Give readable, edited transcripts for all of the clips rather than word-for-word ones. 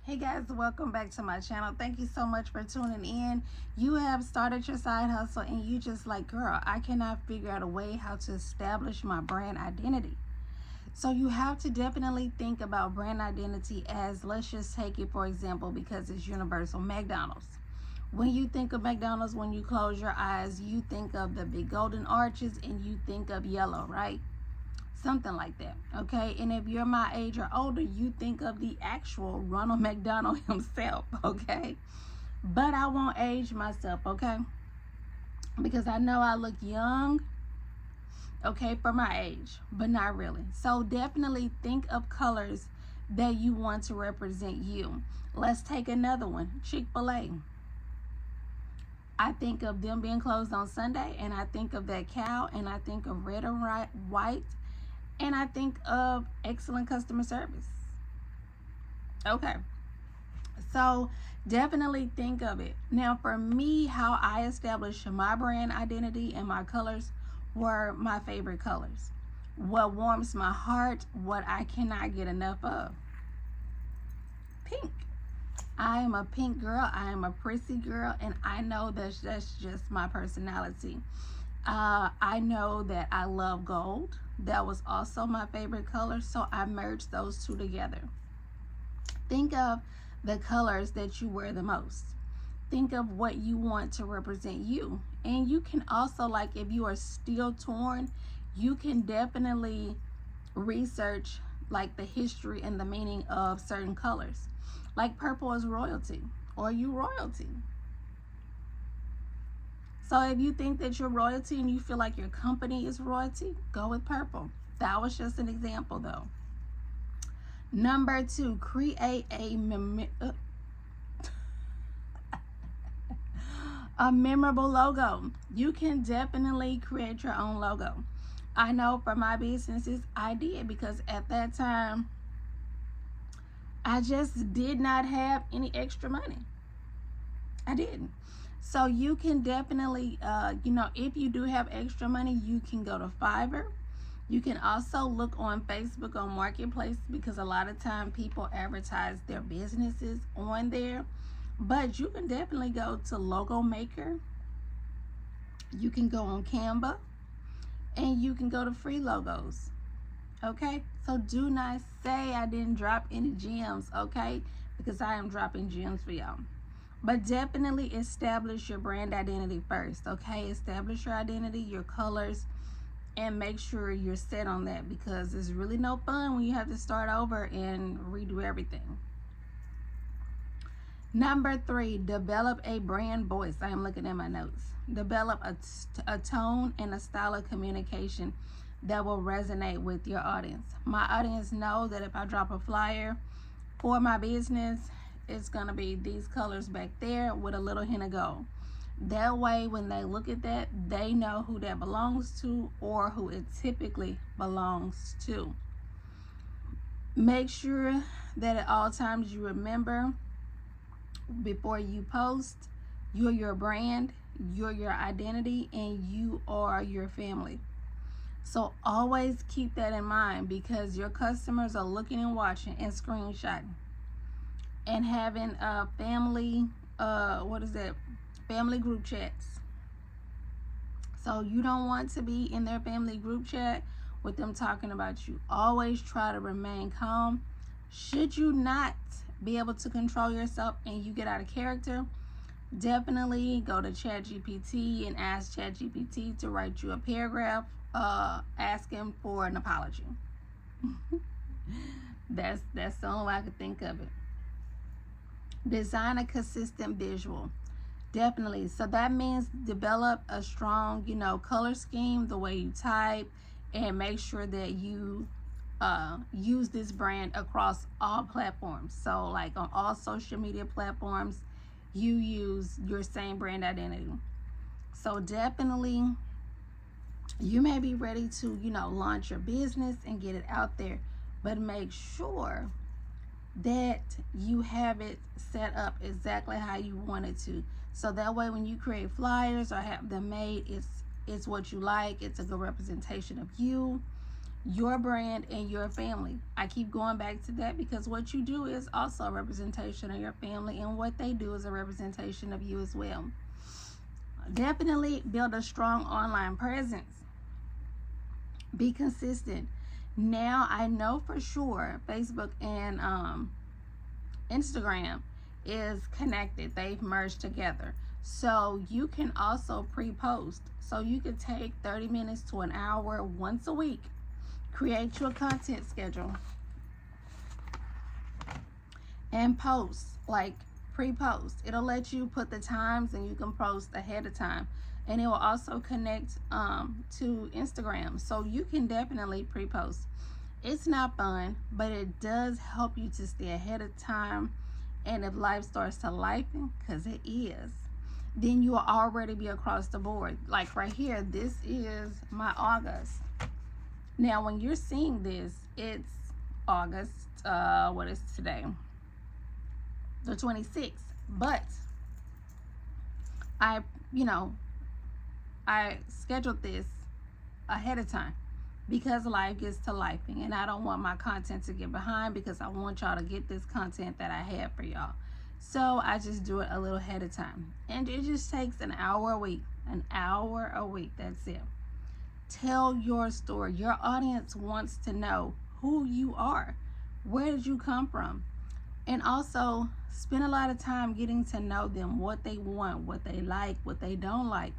Hey guys, welcome back to my channel. Thank you so much for tuning in. You have started your side hustle and you just like, girl, I cannot figure out a way how to establish my brand identity. So you have to definitely think about brand identity as, let's just take it for example, because it's universal, McDonald's. When you think of McDonald's, when you close your eyes, you think of the big golden arches and you think of yellow, right? Something like that, okay? And if you're my age or older, you think of the actual Ronald McDonald himself, okay? But I won't age myself, okay? Because I know I look young, okay, for my age, but not really. So definitely think of colors that you want to represent you. Let's take another one, Chick-fil-A. I think of them being closed on Sunday, and I think of that cow, and I think of red and white, and I think of excellent customer service. Okay, so definitely think of it. Now for me, how I established my brand identity and my colors were my favorite colors. What warms my heart, what I cannot get enough of. Pink. I am a pink girl. I am a prissy girl, and I know that's just my personality. I know that I love gold. That was also my favorite color, so I merged those two together. Think of the colors that you wear the most. Think of what you want to represent you. And you can also, like, if you are still torn, you can definitely research like the history and the meaning of certain colors. Like purple is royalty, or you royalty. So if you think that you're royalty and you feel like your company is royalty, go with purple. That was just an example though. Number 2, create a memorable logo. You can definitely create your own logo. I know for my businesses, I did, because at that time, I just did not have any extra money. I didn't. So you can definitely, if you do have extra money, you can go to Fiverr. You can also look on Facebook on Marketplace, because a lot of time people advertise their businesses on there. But you can definitely go to Logo Maker. You can go on Canva, and you can go to free logos. Okay, so do not say I didn't drop any gems, okay? Because I am dropping gems for y'all. But definitely establish your brand identity first, okay? Establish your identity, your colors, and make sure you're set on that, because it's really no fun when you have to start over and redo everything. Number 3, develop a brand voice. I am looking at my notes. Develop a tone and a style of communication that will resonate with your audience. My audience know that if I drop a flyer for my business, it's going to be these colors back there with a little hint of gold. That way, when they look at that, they know who that belongs to, or who it typically belongs to. Make sure that at all times you remember, before you post, you're your brand, you're your identity, and you are your family. So always keep that in mind, because your customers are looking and watching and screenshotting and having a family, family group chats. So you don't want to be in their family group chat with them talking about you. Always try to remain calm. Should you not be able to control yourself and you get out of character, definitely go to ChatGPT and ask ChatGPT to write you a paragraph asking for an apology. That's the only way I could think of it. Design a consistent visual. Definitely. So that means develop a strong, color scheme, the way you type, and make sure that you use this brand across all platforms. So like on all social media platforms, you use your same brand identity. So definitely, you may be ready to, launch your business and get it out there, but make sure that you have it set up exactly how you want it to. So that way when you create flyers or have them made, it's what you like. It's a good representation of you. your brand and your family. I keep going back to that because what you do is also a representation of your family, and what they do is a representation of you as well. Definitely build a strong online presence. Be consistent. Now I know for sure Facebook and Instagram is connected. They've merged together. So you can also pre-post. So you could take 30 minutes to an hour once a week. Create your content schedule and post, like pre-post. It'll let you put the times and you can post ahead of time. And it will also connect to Instagram. So you can definitely pre-post. It's not fun, but it does help you to stay ahead of time. And if life starts to lifen, because it is, then you will already be across the board. Like right here, this is my August. Now, when you're seeing this, it's August, what is today? The 26th. But I scheduled this ahead of time because life gets to lifing, and I don't want my content to get behind because I want y'all to get this content that I have for y'all. So I just do it a little ahead of time, and it just takes an hour a week. An hour a week. That's it. Tell your story. Your audience wants to know who you are. Where did you come from? And also spend a lot of time getting to know them, what they want, what they like, what they don't like,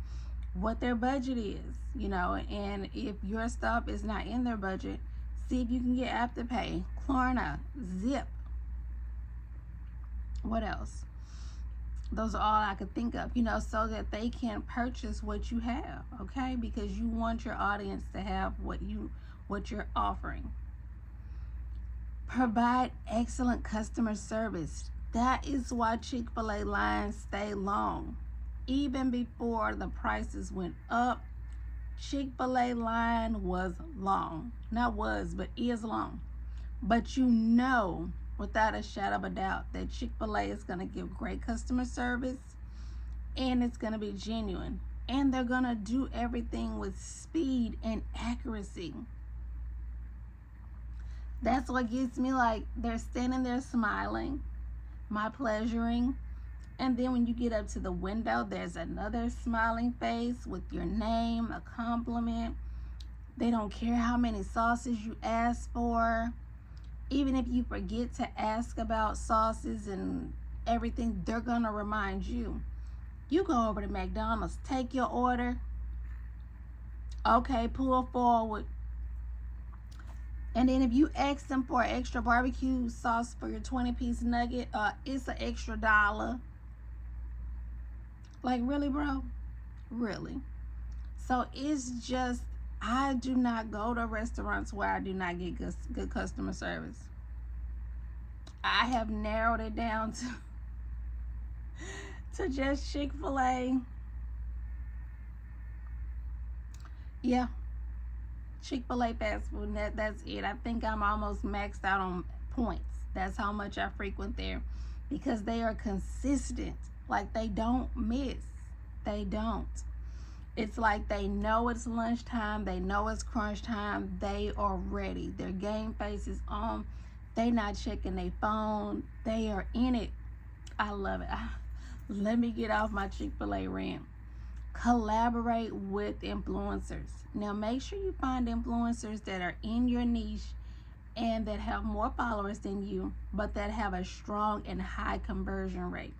what their budget is, and if your stuff is not in their budget, see if you can get Afterpay, Klarna, Zip. What else? Those are all I could think of, so that they can purchase what you have, okay? Because you want your audience to have what you're offering. Provide excellent customer service. That is why Chick-fil-A lines stay long. Even before the prices went up, Chick-fil-A line was long. Not was, but is long. But without a shadow of a doubt, that Chick-fil-A is going to give great customer service, and it's going to be genuine. And they're going to do everything with speed and accuracy. That's what gets me, like, they're standing there smiling, my pleasuring. And then when you get up to the window, there's another smiling face with your name, a compliment. They don't care how many sauces you ask for. Even if you forget to ask about sauces and everything, they're going to remind you. You go over to McDonald's, take your order. Okay, pull forward. And then if you ask them for extra barbecue sauce for your 20-piece nugget, it's an extra $1. Like, really, bro? Really? So it's just, I do not go to restaurants where I do not get good customer service. I have narrowed it down to just Chick-fil-A. Yeah. Chick-fil-A fast food, that's it. I think I'm almost maxed out on points. That's how much I frequent there, because they are consistent. Like, they don't miss. They don't. It's like they know it's lunchtime. They know it's crunch time. They are ready. Their game face is on. They not checking their phone. They are in it. I love it. Let me get off my Chick-fil-A rant. Collaborate with influencers. Now, make sure you find influencers that are in your niche and that have more followers than you, but that have a strong and high conversion rate.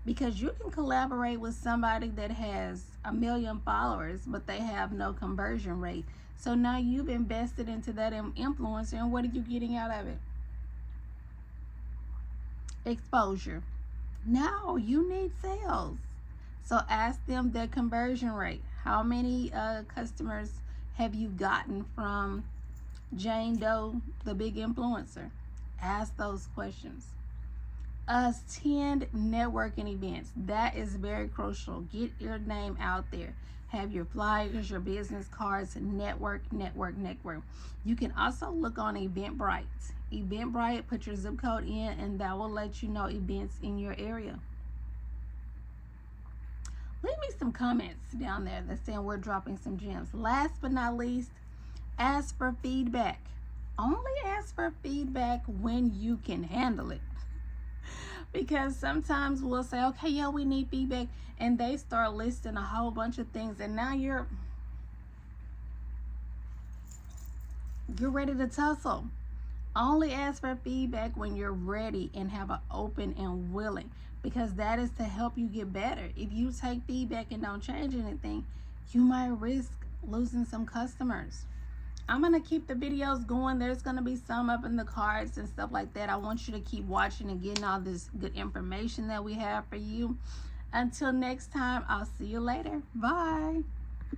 Because you can collaborate with somebody that has 1 million followers, but they have no conversion rate. So now you've invested into that influencer, and what are you getting out of it? Exposure. No, you need sales. So ask them their conversion rate. How many customers have you gotten from Jane Doe, the big influencer? Ask those questions. Attend networking events. That is very crucial. Get your name out there. Have your flyers, your business cards, network. You can also look on Eventbrite. Eventbrite, put your zip code in, and that will let you know events in your area. Leave me some comments down there that's saying we're dropping some gems. Last but not least, Ask for feedback. Only ask for feedback when you can handle it. Because sometimes we'll say, okay, yeah, we need feedback, and they start listing a whole bunch of things, and now you're ready to tussle. Only ask for feedback when you're ready and have an open and willing, because that is to help you get better. If you take feedback and don't change anything, you might risk losing some customers. I'm going to keep the videos going. There's going to be some up in the cards and stuff like that. I want you to keep watching and getting all this good information that we have for you. Until next time, I'll see you later. Bye.